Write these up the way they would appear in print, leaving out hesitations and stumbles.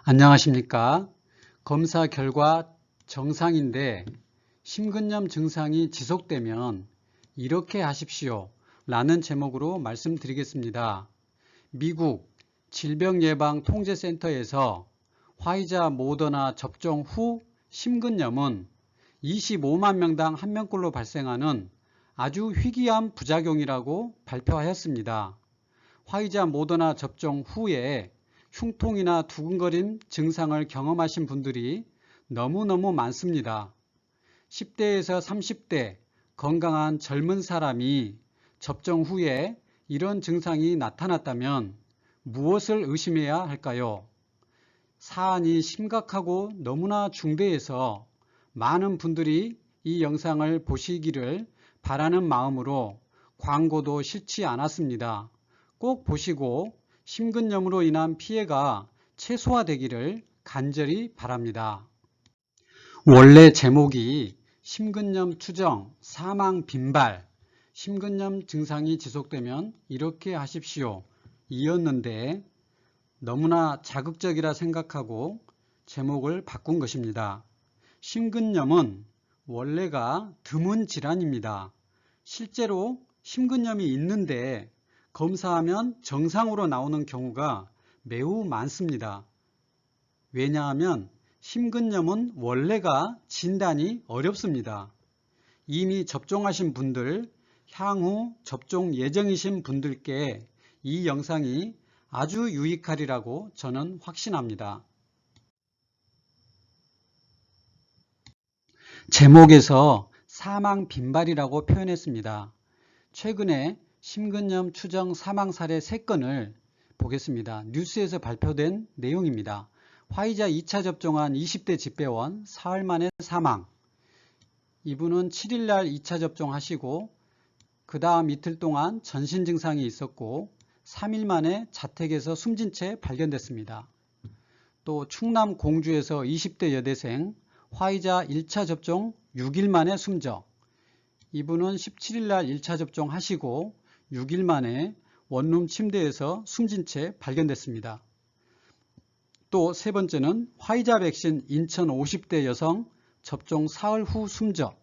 안녕하십니까. 검사 결과 정상인데 심근염 증상이 지속되면 이렇게 하십시오 라는 제목으로 말씀드리겠습니다. 미국 질병예방통제센터에서 화이자 모더나 접종 후 심근염은 25만 명당 1명꼴로 발생하는 아주 희귀한 부작용이라고 발표하였습니다. 화이자 모더나 접종 후에 흉통이나 두근거림 증상을 경험하신 분들이 너무너무 많습니다. 10대에서 30대 건강한 젊은 사람이 접종 후에 이런 증상이 나타났다면 무엇을 의심해야 할까요? 사안이 심각하고 너무나 중대해서 많은 분들이 이 영상을 보시기를 바라는 마음으로 광고도 싫지 않았습니다. 꼭 보시고 심근염으로 인한 피해가 최소화되기를 간절히 바랍니다. 원래 제목이 심근염 추정, 사망 빈발, 심근염 증상이 지속되면 이렇게 하십시오 이었는데 너무나 자극적이라 생각하고 제목을 바꾼 것입니다. 심근염은 원래가 드문 질환입니다. 실제로 심근염이 있는데 검사하면 정상으로 나오는 경우가 매우 많습니다. 왜냐하면 심근염은 원래가 진단이 어렵습니다. 이미 접종하신 분들, 향후 접종 예정이신 분들께 이 영상이 아주 유익하리라고 저는 확신합니다. 제목에서 사망 빈발이라고 표현했습니다. 최근에 심근염 추정 사망 사례 3건을 보겠습니다. 뉴스에서 발표된 내용입니다. 화이자 2차 접종한 20대 집배원 사흘 만에 사망. 이분은 7일날 2차 접종하시고 그 다음 이틀 동안 전신 증상이 있었고 3일 만에 자택에서 숨진 채 발견됐습니다. 또 충남 공주에서 20대 여대생 화이자 1차 접종 6일 만에 숨져. 이분은 17일날 1차 접종하시고 6일 만에 원룸 침대에서 숨진 채 발견됐습니다. 또 세 번째는 화이자 백신 인천 50대 여성 접종 사흘 후 숨져.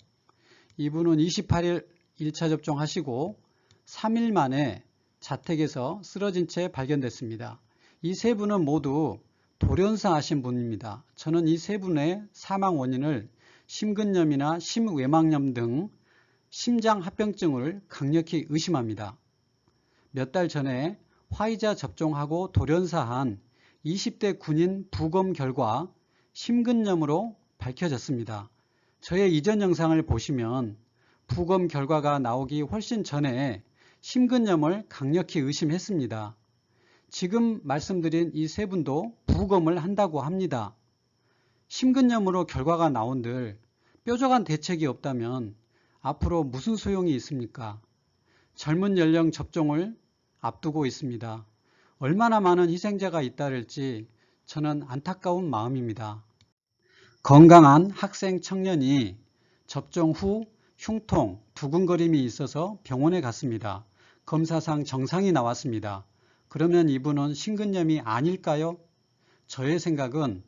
이분은 28일 1차 접종하시고 3일 만에 자택에서 쓰러진 채 발견됐습니다. 이 세 분은 모두 돌연사 하신 분입니다. 저는 이 세 분의 사망 원인을 심근염이나 심외막염 등 심장합병증을 강력히 의심합니다. 몇 달 전에 화이자 접종하고 돌연사한 20대 군인 부검 결과 심근염으로 밝혀졌습니다. 저의 이전 영상을 보시면 부검 결과가 나오기 훨씬 전에 심근염을 강력히 의심했습니다. 지금 말씀드린 이 세 분도 부검을 한다고 합니다. 심근염으로 결과가 나온들 뾰족한 대책이 없다면 앞으로 무슨 소용이 있습니까? 젊은 연령 접종을 앞두고 있습니다. 얼마나 많은 희생자가 잇따를지 저는 안타까운 마음입니다. 건강한 학생 청년이 접종 후 흉통, 두근거림이 있어서 병원에 갔습니다. 검사상 정상이 나왔습니다. 그러면 이분은 심근염이 아닐까요? 저의 생각은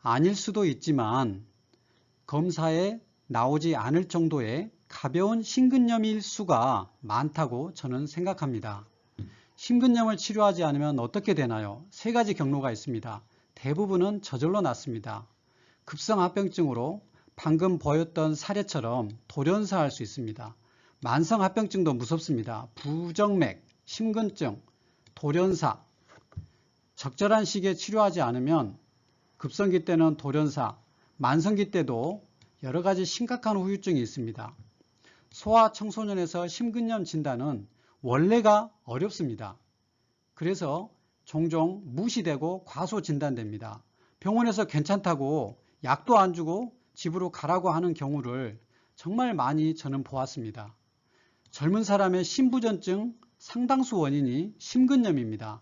아닐 수도 있지만 검사에 나오지 않을 정도의 가벼운 심근염일 수가 많다고 저는 생각합니다. 심근염을 치료하지 않으면 어떻게 되나요? 세 가지 경로가 있습니다. 대부분은 저절로 낫습니다. 급성합병증으로 방금 보였던 사례처럼 돌연사할 수 있습니다. 만성합병증도 무섭습니다. 부정맥, 심근증, 돌연사. 적절한 시기에 치료하지 않으면 급성기 때는 돌연사, 만성기 때도 여러 가지 심각한 후유증이 있습니다. 소아청소년에서 심근염 진단은 원래가 어렵습니다. 그래서 종종 무시되고 과소 진단됩니다. 병원에서 괜찮다고 약도 안 주고 집으로 가라고 하는 경우를 정말 많이 저는 보았습니다. 젊은 사람의 심부전증 상당수 원인이 심근염입니다.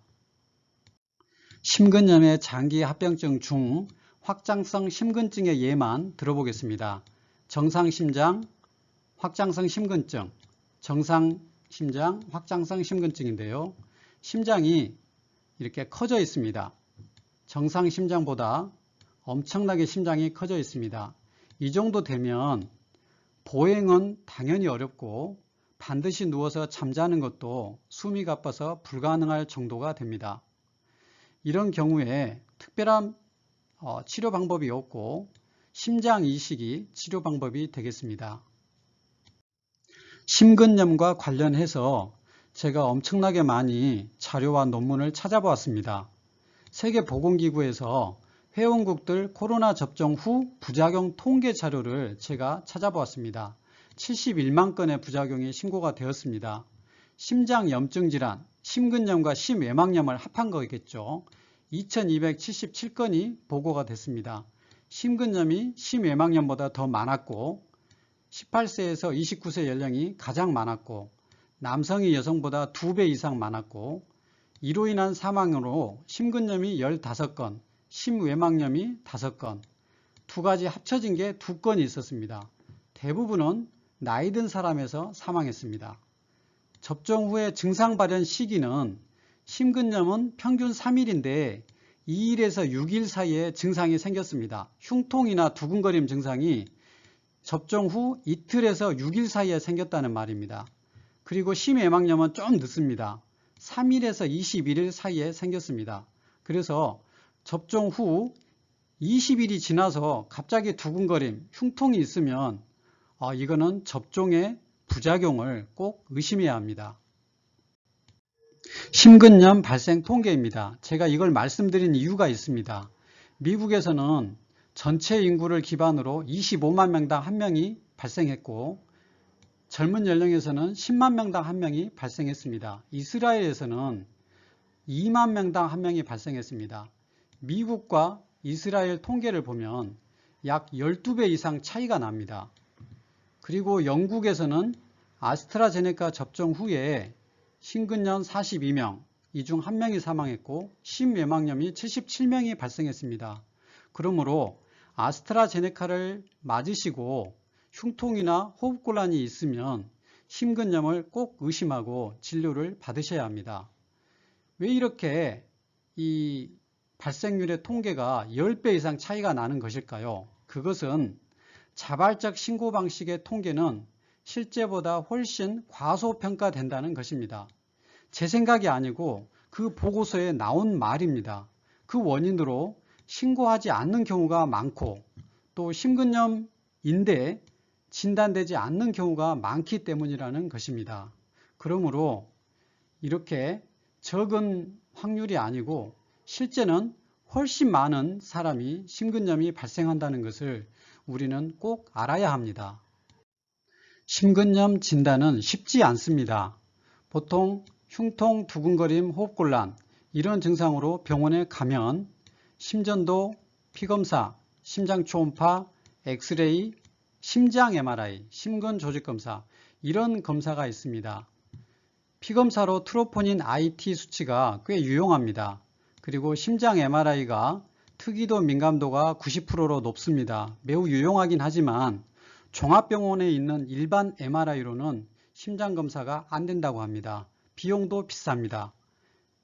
심근염의 장기 합병증 중 확장성 심근증의 예만 들어보겠습니다. 정상심장 확장성 심근증, 정상심장 확장성 심근증인데요. 심장이 이렇게 커져 있습니다. 정상 심장보다 엄청나게 심장이 커져 있습니다. 이 정도 되면 보행은 당연히 어렵고 반드시 누워서 잠자는 것도 숨이 가빠서 불가능할 정도가 됩니다. 이런 경우에 특별한 치료 방법이 없고 심장 이식이 치료 방법이 되겠습니다. 심근염과 관련해서 제가 엄청나게 많이 자료와 논문을 찾아보았습니다. 세계보건기구에서 회원국들 코로나 접종 후 부작용 통계 자료를 제가 찾아보았습니다. 71만 건의 부작용이 신고가 되었습니다. 심장염증 질환, 심근염과 심외막염을 합한 거겠죠. 2277건이 보고가 됐습니다. 심근염이 심외막염보다 더 많았고 18세에서 29세 연령이 가장 많았고 남성이 여성보다 2배 이상 많았고 이로 인한 사망으로 심근염이 15건, 심외막염이 5건, 두 가지 합쳐진 게 2건이 있었습니다. 대부분은 나이 든 사람에서 사망했습니다. 접종 후에 증상 발현 시기는 심근염은 평균 3일인데 2일에서 6일 사이에 증상이 생겼습니다. 흉통이나 두근거림 증상이 접종 후 이틀에서 6일 사이에 생겼다는 말입니다. 그리고 심외막염은 좀 늦습니다. 3일에서 21일 사이에 생겼습니다. 그래서 접종 후 20일이 지나서 갑자기 두근거림, 흉통이 있으면 이거는 접종의 부작용을 꼭 의심해야 합니다. 심근염 발생 통계입니다. 제가 이걸 말씀드린 이유가 있습니다. 미국에서는 전체 인구를 기반으로 25만 명당 1명이 발생했고 젊은 연령에서는 10만 명당 1명이 발생했습니다. 이스라엘에서는 2만 명당 1명이 발생했습니다. 미국과 이스라엘 통계를 보면 약 12배 이상 차이가 납니다. 그리고 영국에서는 아스트라제네카 접종 후에 심근염 42명, 이 중 1명이 사망했고 심외막염이 77명이 발생했습니다. 그러므로 아스트라제네카를 맞으시고 흉통이나 호흡곤란이 있으면 심근염을 꼭 의심하고 진료를 받으셔야 합니다. 왜 이렇게 이 발생률의 통계가 10배 이상 차이가 나는 것일까요? 그것은 자발적 신고 방식의 통계는 실제보다 훨씬 과소평가된다는 것입니다. 제 생각이 아니고 그 보고서에 나온 말입니다. 그 원인으로 신고하지 않는 경우가 많고 또 심근염인데 진단되지 않는 경우가 많기 때문이라는 것입니다. 그러므로 이렇게 적은 확률이 아니고 실제는 훨씬 많은 사람이 심근염이 발생한다는 것을 우리는 꼭 알아야 합니다. 심근염 진단은 쉽지 않습니다. 보통 흉통, 두근거림, 호흡곤란 이런 증상으로 병원에 가면 심전도, 피검사, 심장초음파, 엑스레이, 심장 MRI, 심근조직검사 이런 검사가 있습니다. 피검사로 트로포닌 IT 수치가 꽤 유용합니다. 그리고 심장 MRI가 특이도 민감도가 90%로 높습니다. 매우 유용하긴 하지만 종합병원에 있는 일반 MRI로는 심장검사가 안 된다고 합니다. 비용도 비쌉니다.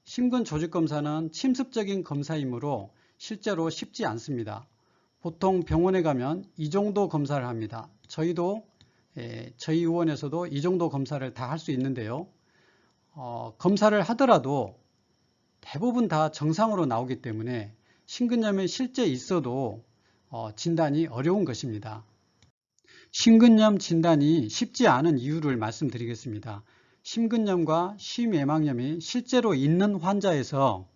심근조직검사는 침습적인 검사이므로 실제로 쉽지 않습니다. 보통 병원에 가면 이 정도 검사를 합니다. 저희 의원에서도 이 정도 검사를 다 할 수 있는데요. 검사를 하더라도 대부분 다 정상으로 나오기 때문에 심근염이 실제 있어도 진단이 어려운 것입니다. 심근염 진단이 쉽지 않은 이유를 말씀드리겠습니다. 심근염과 심외막염이 실제로 있는 환자에서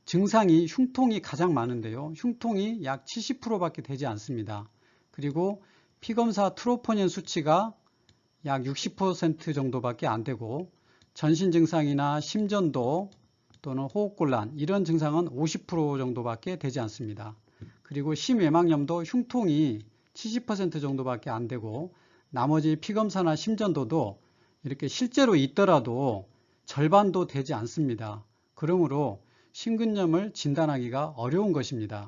증상이 흉통이 가장 많은데요. 흉통이 약 70%밖에 되지 않습니다. 그리고 피검사 트로포닌 수치가 약 60% 정도밖에 안 되고 전신 증상이나 심전도 또는 호흡곤란 이런 증상은 50% 정도밖에 되지 않습니다. 그리고 심외막염도 흉통이 70% 정도밖에 안 되고 나머지 피검사나 심전도도 이렇게 실제로 있더라도 절반도 되지 않습니다. 그러므로 심근염을 진단하기가 어려운 것입니다.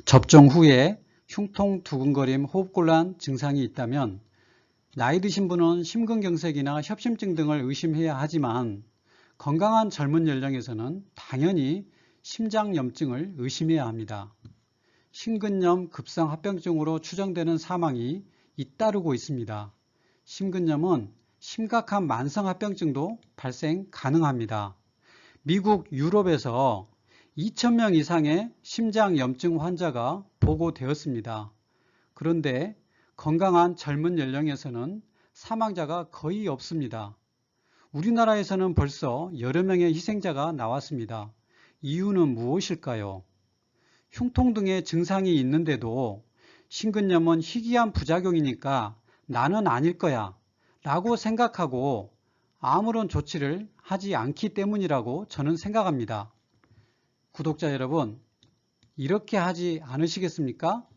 접종 후에 흉통, 두근거림, 호흡곤란 증상이 있다면 나이 드신 분은 심근경색이나 협심증 등을 의심해야 하지만 건강한 젊은 연령에서는 당연히 심장염증을 의심해야 합니다. 심근염 급성합병증으로 추정되는 사망이 잇따르고 있습니다. 심근염은 심각한 만성합병증도 발생 가능합니다. 미국, 유럽에서 2,000명 이상의 심장염증 환자가 보고되었습니다. 그런데 건강한 젊은 연령에서는 사망자가 거의 없습니다. 우리나라에서는 벌써 여러 명의 희생자가 나왔습니다. 이유는 무엇일까요? 흉통 등의 증상이 있는데도 심근염은 희귀한 부작용이니까 나는 아닐 거야 라고 생각하고 아무런 조치를 하지 않기 때문이라고 저는 생각합니다. 구독자 여러분, 이렇게 하지 않으시겠습니까?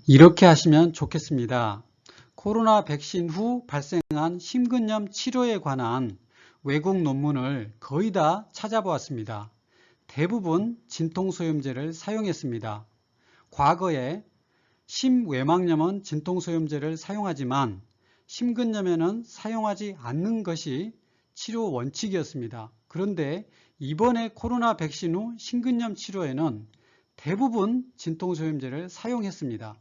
이렇게 하시면 좋겠습니다. 코로나 백신 후 발생한 심근염 치료에 관한 외국 논문을 거의 다 찾아보았습니다. 대부분 진통소염제를 사용했습니다. 과거에 심외막염은 진통소염제를 사용하지만 심근염에는 사용하지 않는 것이 치료 원칙이었습니다. 그런데 이번에 코로나 백신 후 심근염 치료에는 대부분 진통소염제를 사용했습니다.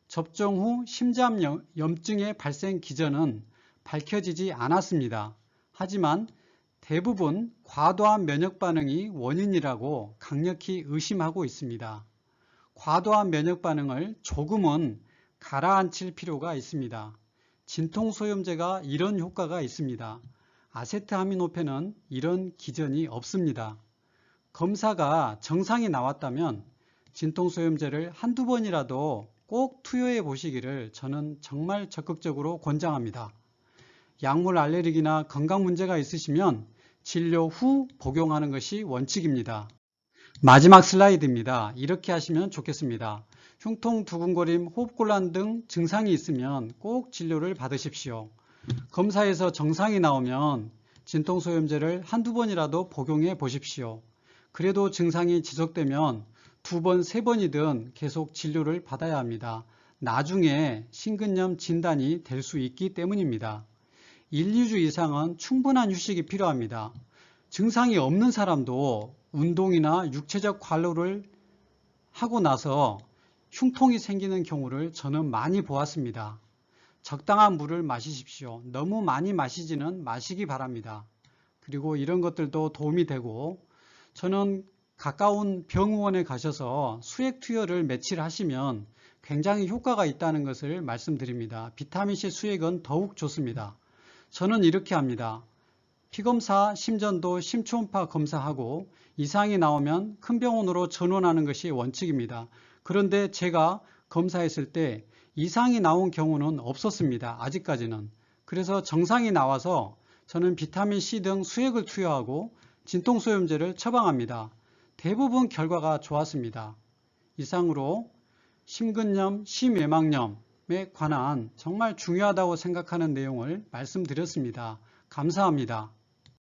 접종 후 심장염증의 발생 기전은 밝혀지지 않았습니다. 하지만 대부분 과도한 면역반응이 원인이라고 강력히 의심하고 있습니다. 과도한 면역반응을 조금은 가라앉힐 필요가 있습니다. 진통소염제가 이런 효과가 있습니다. 아세트아미노펜은 이런 기전이 없습니다. 검사가 정상이 나왔다면 진통소염제를 한두 번이라도 꼭 투여해 보시기를 저는 정말 적극적으로 권장합니다. 약물 알레르기나 건강 문제가 있으시면 진료 후 복용하는 것이 원칙입니다. 마지막 슬라이드입니다. 이렇게 하시면 좋겠습니다. 흉통, 두근거림, 호흡곤란 등 증상이 있으면 꼭 진료를 받으십시오. 검사에서 정상이 나오면 진통소염제를 한두 번이라도 복용해 보십시오. 그래도 증상이 지속되면 2번, 3번이든 계속 진료를 받아야 합니다. 나중에 심근염 진단이 될 수 있기 때문입니다. 1, 2주 이상은 충분한 휴식이 필요합니다. 증상이 없는 사람도 운동이나 육체적 관로를 하고 나서 흉통이 생기는 경우를 저는 많이 보았습니다. 적당한 물을 마시십시오. 너무 많이 마시지는 마시기 바랍니다. 그리고 이런 것들도 도움이 되고, 저는 가까운 병원에 가셔서 수액 투여를 며칠 하시면 굉장히 효과가 있다는 것을 말씀드립니다. 비타민C 수액은 더욱 좋습니다. 저는 이렇게 합니다. 피검사, 심전도, 심초음파 검사하고 이상이 나오면 큰 병원으로 전원하는 것이 원칙입니다. 그런데 제가 검사했을 때 이상이 나온 경우는 없었습니다. 아직까지는. 그래서 정상이 나와서 저는 비타민C 등 수액을 투여하고 진통소염제를 처방합니다. 대부분 결과가 좋았습니다. 이상으로 심근염, 심외막염에 관한 정말 중요하다고 생각하는 내용을 말씀드렸습니다. 감사합니다.